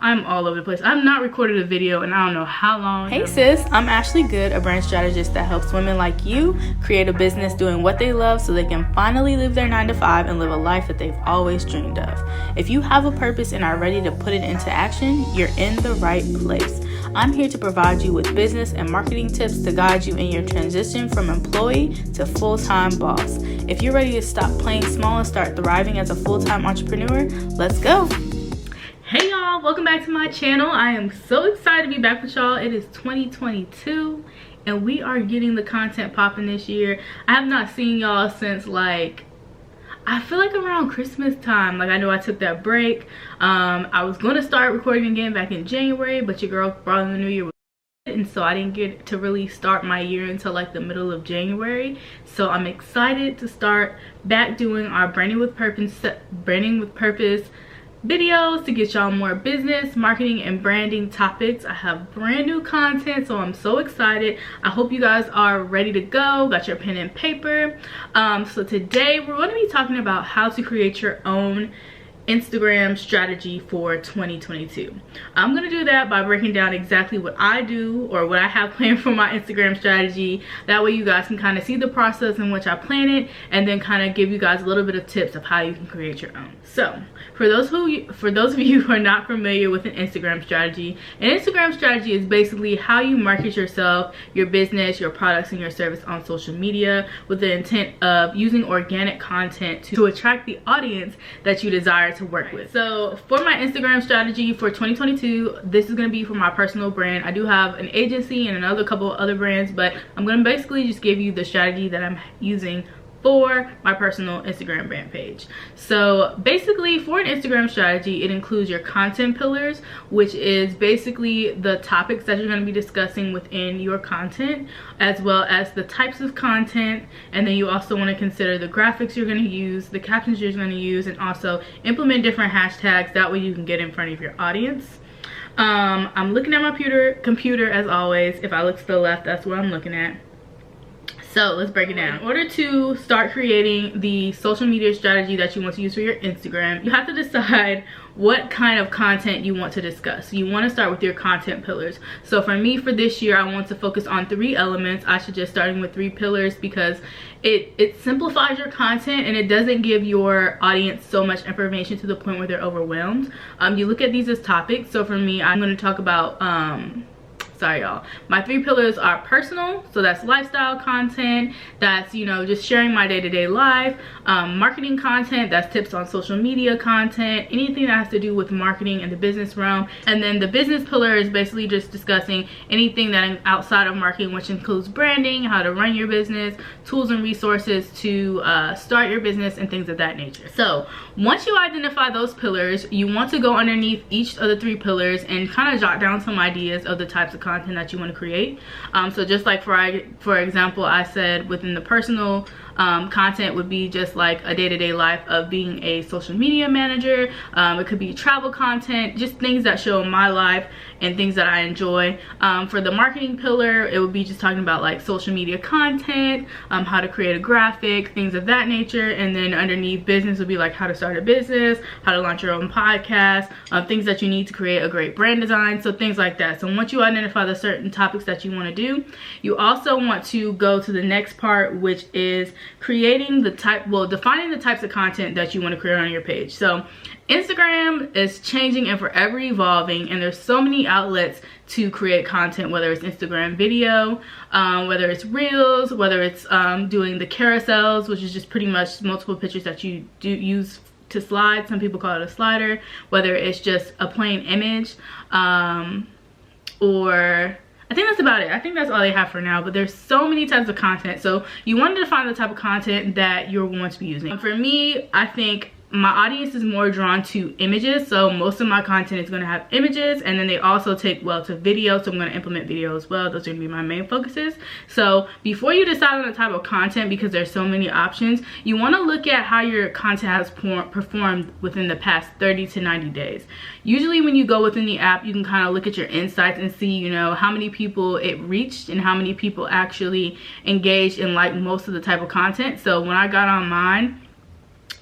I'm all over the place. I've not recorded a video in I don't know how long. Hey sis, I'm Ashley Good, a brand strategist that helps women like you create a business doing what they love so they can finally leave their 9-to-5 and live a life that they've always dreamed of. If you have a purpose and are ready to put it into action, you're in the right place. I'm here to provide you with business and marketing tips to guide you in your transition from employee to full-time boss. If you're ready to stop playing small and start thriving as a full-time entrepreneur, let's go. Hey y'all, welcome back to my channel. I am so excited to be back with y'all. It is 2022 and we are getting the content popping this year. I have not seen y'all since I feel like around Christmas time. I know I took that break. I was going to start recording again back in January, but your girl brought in the new year, and so I didn't get to really start my year until the middle of January. So I'm excited to start back doing our branding with purpose videos to get y'all more business, marketing, and branding topics. I have brand new content, so I'm so excited. I hope you guys are ready to go, got your pen and paper. So today we're going to be talking about how to create your own Instagram strategy for 2022. I'm going to do that by breaking down exactly what I do or what I have planned for my Instagram strategy. That way you guys can kind of see the process in which I plan it, and then kind of give you guys a little bit of tips of how you can create your own. So for those of you who are not familiar with an Instagram strategy is basically how you market yourself, your business, your products, and your service on social media with the intent of using organic content to attract the audience that you desire to work with. So for my Instagram strategy for 2022, this is going to be for my personal brand. I do have an agency and another couple of other brands, but I'm going to basically just give you the strategy that I'm using for my personal Instagram brand page. So basically for an Instagram strategy, it includes your content pillars, which is basically the topics that you're going to be discussing within your content, as well as the types of content. And then you also want to consider the graphics you're going to use, the captions you're going to use, and also implement different hashtags. That way you can get in front of your audience. I'm looking at my computer as always. If I look to the left, that's what I'm looking at. So let's break it down. In order to start creating the social media strategy that you want to use for your Instagram, you have to decide what kind of content you want to discuss. So you want to start with your content pillars. So for me, for this year, I want to focus on 3 elements. I suggest starting with 3 pillars because it simplifies your content and it doesn't give your audience so much information to the point where they're overwhelmed. You look at these as topics. So for me, I'm going to talk about sorry y'all, my 3 pillars are personal, so that's lifestyle content, that's just sharing my day-to-day life, marketing content, that's tips on social media content, anything that has to do with marketing in the business realm. And then the business pillar is basically just discussing anything that outside of marketing, which includes branding, how to run your business, tools and resources to start your business, and things of that nature. So once you identify those pillars, you want to go underneath each of the 3 pillars and kind of jot down some ideas of the types of content that you want to create. So just like for example, I said within the personal content would be just like a day-to-day life of being a social media manager. It could be travel content, just things that show my life and things that I enjoy. For the marketing pillar, it would be just talking about like social media content, how to create a graphic, things of that nature. And then underneath business would be like how to start a business, how to launch your own podcast, things that you need to create a great brand design, so things like that. So once you identify the certain topics that you want to do, you also want to go to the next part, which is defining the types of content that you want to create on your page. So Instagram is changing and forever evolving, and there's so many outlets to create content, whether it's Instagram video, whether it's reels, whether it's doing the carousels, which is just pretty much multiple pictures that you do use to slide. Some people call it a slider, whether it's just a plain image, or I think that's about it. I think that's all they have for now, but there's so many types of content. So you want to define the type of content that you're going to be using. For me, I think my audience is more drawn to images, so most of my content is going to have images, and then they also take well to video, so I'm going to implement video as well. Those are going to be my main focuses. So before you decide on the type of content, because there's so many options, you want to look at how your content has performed within the past 30 to 90 days. Usually when you go within the app, you can kind of look at your insights and see how many people it reached and how many people actually engaged in like most of the type of content. So when I got on mine,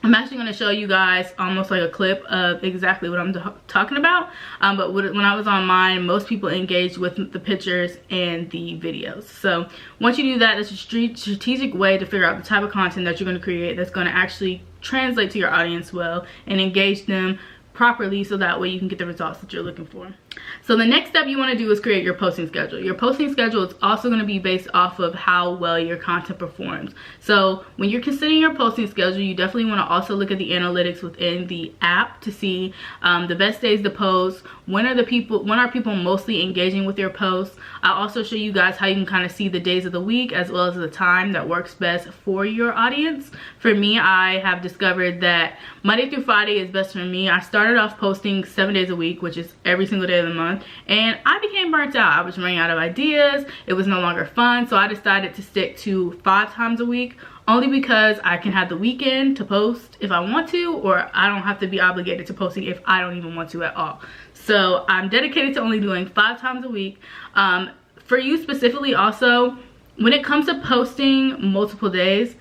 I'm actually going to show you guys almost like a clip of exactly what I'm talking about. But when I was on mine, most people engaged with the pictures and the videos. So once you do that, that's a strategic way to figure out the type of content that you're going to create that's going to actually translate to your audience well and engage them properly, so that way you can get the results that you're looking for. So the next step you want to do is create your posting schedule. Your posting schedule is also going to be based off of how well your content performs. So when you're considering your posting schedule, you definitely want to also look at the analytics within the app to see the best days to post. When are people mostly engaging with your posts? I'll also show you guys how you can kind of see the days of the week as well as the time that works best for your audience. For me, I have discovered that Monday through Friday is best for me. I started off posting 7 days a week, which is every single day of the month, and I became burnt out. I was running out of ideas. It was no longer fun, so I decided to stick to 5 times a week, only because I can have the weekend to post if I want to, or I don't have to be obligated to posting if I don't even want to at all. So I'm dedicated to only doing 5 times a week. For you specifically also, when it comes to posting multiple days,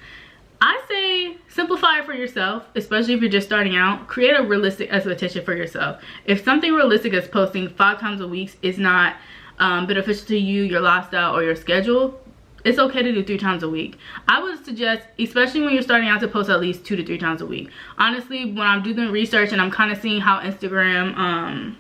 I say simplify it for yourself, especially if you're just starting out. Create a realistic expectation for yourself. If something realistic as posting 5 times a week is not beneficial to you, your lifestyle, or your schedule, it's okay to do 3 times a week. I would suggest, especially when you're starting out, to post at least 2 to 3 times a week. Honestly, when I'm doing research and I'm kind of seeing how Instagram,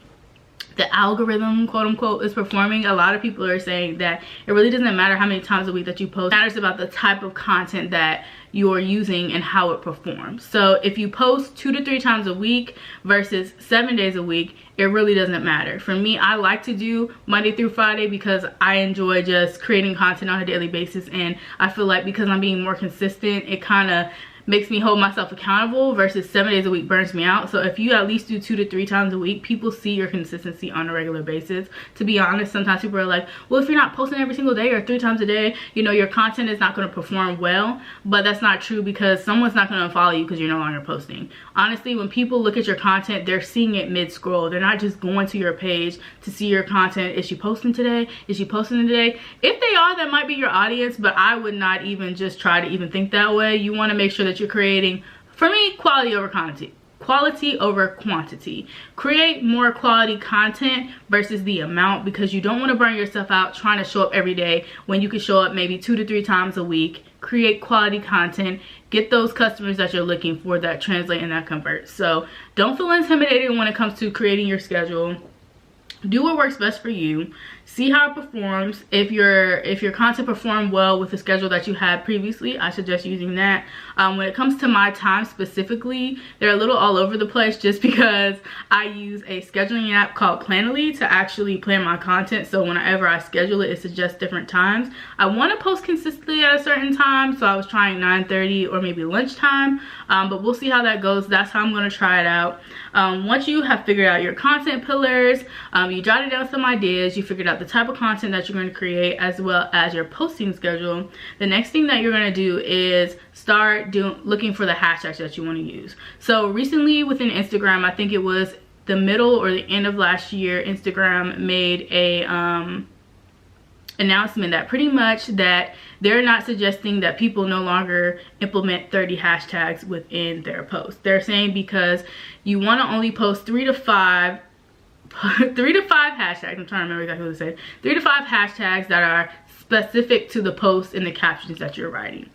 the algorithm, quote unquote, is performing, a lot of people are saying that it really doesn't matter how many times a week that you post. It matters about the type of content that you're using and how it performs. So if you post 2 to 3 times a week versus 7 days a week, it really doesn't matter. For me, I like to do Monday through Friday because I enjoy just creating content on a daily basis, and I feel like because I'm being more consistent, it kind of makes me hold myself accountable, versus 7 days a week burns me out. So if you at least do 2 to 3 times a week, people see your consistency on a regular basis. To be honest, sometimes people are like, well, if you're not posting every single day or 3 times a day, you know, your content is not going to perform well. But that's not true, because someone's not going to follow you because you're no longer posting. Honestly, when people look at your content, they're seeing it mid-scroll. They're not just going to your page to see your content. Is she posting today? Is she posting today? If they are, that might be your audience, but I would not even just try to even think that way. You want to make sure that you're creating, for me, quality over quantity. Quality over quantity. Create more quality content versus the amount, because you don't want to burn yourself out trying to show up every day when you can show up maybe 2 to 3 times a week. Create quality content, get those customers that you're looking for that translate and that convert. So don't feel intimidated when it comes to creating your schedule. Do what works best for you. See how it performs. If your content performed well with the schedule that you had previously, I suggest using that. When it comes to my time specifically, they're a little all over the place just because I use a scheduling app called Planoly to actually plan my content. So whenever I schedule it, it suggests different times. I want to post consistently at a certain time, so I was trying 9:30 or maybe lunchtime, but we'll see how that goes. That's how I'm going to try it out. Once you have figured out your content pillars, you jotted down some ideas, you figured out the type of content that you're going to create as well as your posting schedule, the next thing that you're going to do is start looking for the hashtags that you want to use. So recently within Instagram, I think it was the middle or the end of last year, Instagram made a announcement that pretty much that they're not suggesting that people no longer implement 30 hashtags within their posts. They're saying because you want to only post 3 to 5 hashtags. I'm trying to remember exactly what they said. 3 to 5 hashtags that are specific to the post and the captions that you're writing.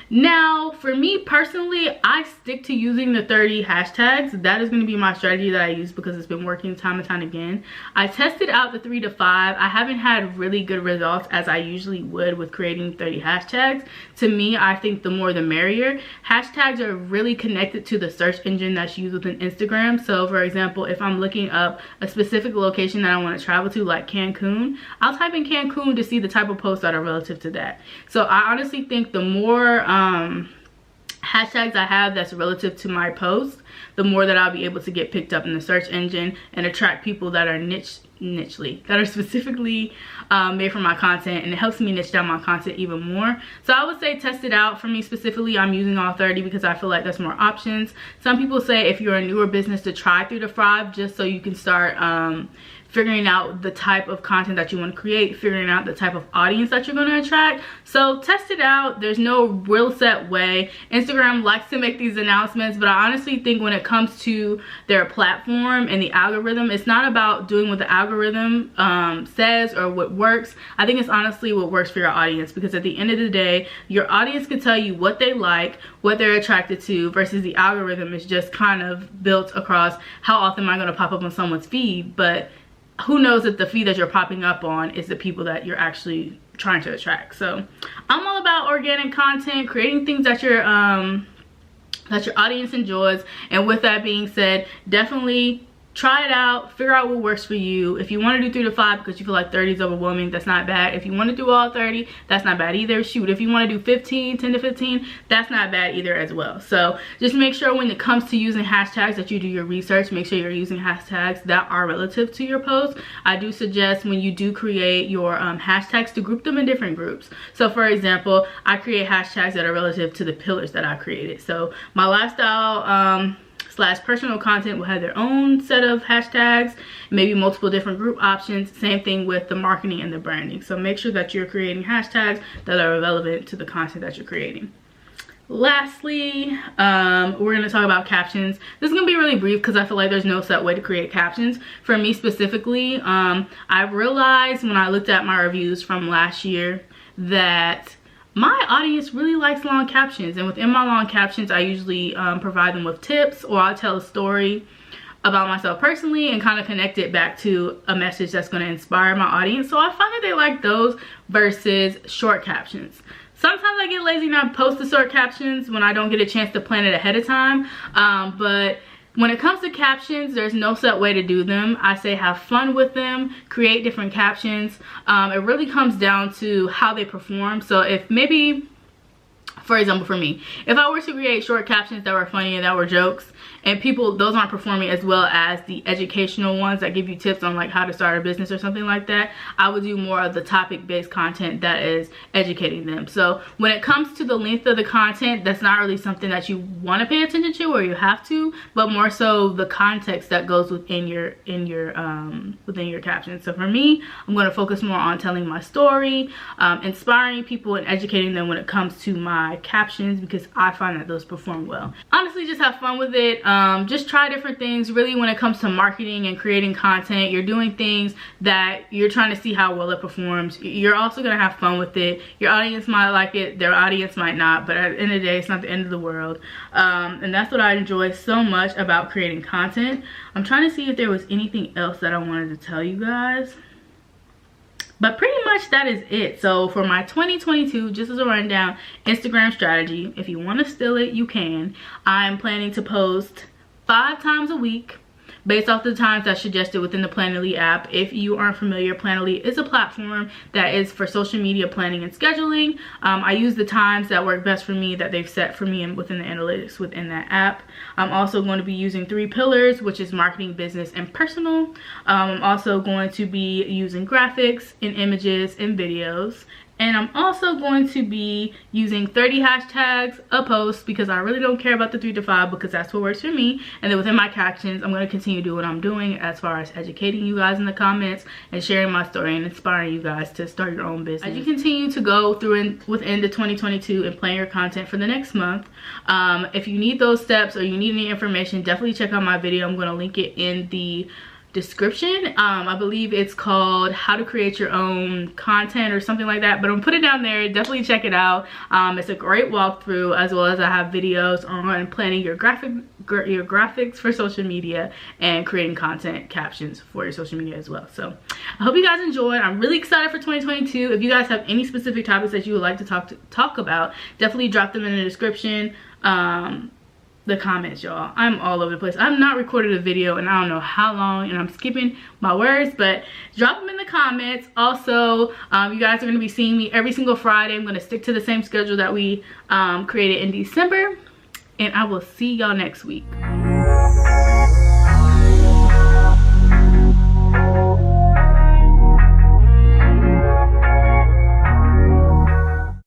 Now, for me personally, I stick to using the 30 hashtags. That is going to be my strategy that I use because it's been working time and time again. I tested out the 3 to 5. I haven't had really good results as I usually would with creating 30 hashtags. To me, I think the more the merrier. Hashtags are really connected to the search engine that's used within Instagram. So for example, if I'm looking up a specific location that I want to travel to, like Cancun, I'll type in Cancun to see the type of posts that are relative to that. So I honestly think the more hashtags I have that's relative to my post, the more that I'll be able to get picked up in the search engine and attract people that are that are specifically made for my content, and it helps me niche down my content even more. So I would say test it out. For me specifically, I'm using all 30 because I feel like there's more options. Some people say if you're a newer business to try 3 to 5 just so you can start figuring out the type of content that you want to create, figuring out the type of audience that you're going to attract. So test it out. There's no real set way. Instagram likes to make these announcements, but I honestly think when it comes to their platform and the algorithm, it's not about doing what the algorithm says or what works. I think it's honestly what works for your audience, because at the end of the day, your audience can tell you what they like, what they're attracted to, versus the algorithm is just kind of built across how often am I going to pop up on someone's feed. But who knows if the feed that you're popping up on is the people that you're actually trying to attract. So I'm all about organic content, creating things that your audience enjoys. And with that being said, definitely try it out, figure out what works for you. If you want to do 3 to 5 because you feel like 30 is overwhelming, that's not bad. If you want to do all 30, that's not bad either. Shoot, if you want to do 10 to 15, that's not bad either as well. So just make sure when it comes to using hashtags that you do your research. Make sure you're using hashtags that are relative to your post. I do suggest when you do create your hashtags to group them in different groups. So for example, I create hashtags that are relative to the pillars that I created. So my lifestyle / personal content will have their own set of hashtags, maybe multiple different group options. Same thing with the marketing and the branding. So make sure that you're creating hashtags that are relevant to the content that you're creating. Lastly, we're going to talk about captions. This is going to be really brief because I feel like there's no set way to create captions. For me specifically, I realized when I looked at my reviews from last year that my audience really likes long captions, and within my long captions I usually provide them with tips, or I'll tell a story about myself personally and kind of connect it back to a message that's going to inspire my audience. So I find that they like those versus short captions. Sometimes I get lazy and I post the short captions when I don't get a chance to plan it ahead of time, but when it comes to captions, there's no set way to do them. I say have fun with them, create different captions. It really comes down to how they perform. So if maybe, for example, for me, if I were to create short captions that were funny and that were jokes, and those aren't performing as well as the educational ones that give you tips on like how to start a business or something like that, I would do more of the topic-based content that is educating them. So when it comes to the length of the content, that's not really something that you want to pay attention to or you have to, but more so the context that goes within your captions. So for me, I'm going to focus more on telling my story, inspiring people and educating them when it comes to my captions, because I find that those perform well. Honestly, just have fun with it. Just try different things. Really, when it comes to marketing and creating content, you're doing things that you're trying to see how well it performs. You're also going to have fun with it. Your audience might like it, their audience might not, but at the end of the day, it's not the end of the world. And that's what I enjoy so much about creating content. I'm trying to see if there was anything else that I wanted to tell you guys. But pretty much that is it. So for my 2022, just as a rundown, Instagram strategy, if you want to steal it, you can. I'm planning to post 5 times a week based off the times that's suggested within the Planoly app. If you aren't familiar, Planoly is a platform that is for social media planning and scheduling. I use the times that work best for me, that they've set for me and within the analytics within that app. I'm also going to be using 3 pillars, which is marketing, business, and personal. I'm also going to be using graphics and images and videos. And I'm also going to be using 30 hashtags a post, because I really don't care about the 3 to 5 because that's what works for me. And then within my captions, I'm going to continue to do what I'm doing as far as educating you guys in the comments and sharing my story and inspiring you guys to start your own business. As you continue to go through within the 2022 and plan your content for the next month, if you need those steps or you need any information, definitely check out my video. I'm going to link it in the description. I believe it's called How to Create Your Own Content or something like that, but I'm gonna put it down there. Definitely check it out. It's a great walkthrough, as well as I have videos on planning your graphics for social media and creating content captions for your social media as well. So I hope you guys enjoyed. I'm really excited for 2022. If you guys have any specific topics that you would like to talk about, definitely drop them in the description. The comments, y'all. I'm all over the place. I've not recorded a video in I don't know how long, and I'm skipping my words, but drop them in the comments. Also, you guys are going to be seeing me every single Friday. I'm going to stick to the same schedule that we created in December, and I will see y'all next week.